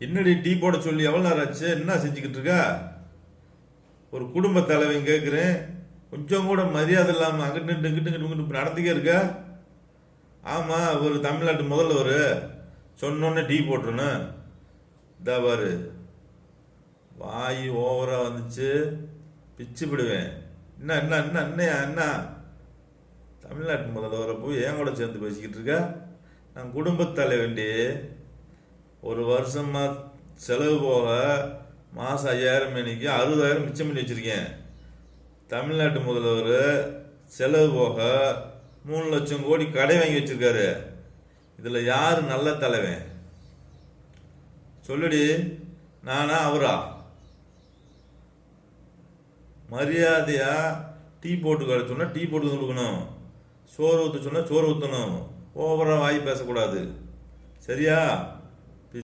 என்னடி டீ போட சொல்லி எவ்வளோ நேரம் ஆச்சு? என்ன செஞ்சுக்கிட்டு இருக்கா? ஒரு குடும்ப தலைவன் கேட்குறேன், கொஞ்சம் கூட மரியாதை இல்லாமல் அங்கிட்டு இங்கிட்டு நடந்துக்கே இருக்க. ஆமாம், ஒரு தமிழ்நாட்டு முதல்வர் சொன்னோன்னே டீ போட்டுருணும். இதா பாரு, வாய் ஓவராக வந்துச்சு, பிச்சு விடுவேன். என்ன என்ன என்ன என்னையா என்ன? தமிழ்நாட்டு முதல்வரை போய் என் கூட சேர்ந்து பேசிக்கிட்டு இருக்க? நான் குடும்பத் தலைவண்டி. ஒரு வருஷமா செலவு போக மாதம் 5000 மணிக்கு 60,000 மிச்சம் பண்ணி வச்சுருக்கேன். தமிழ்நாட்டு முதல்வர் செலவு போக 3 லட்சம் கோடி கடை வாங்கி வச்சிருக்காரு. இதில் யார் நல்ல தலைவன் சொல்லுடி? நானா அவரா? மரியாதையா டீ போட்டு கடை சொன்னால் டீ போட்டு கொடுக்கணும், சோறு ஊற்ற சொன்னால் சோறு ஊற்றணும், ஓவராக வாய் பேசக்கூடாது, சரியா?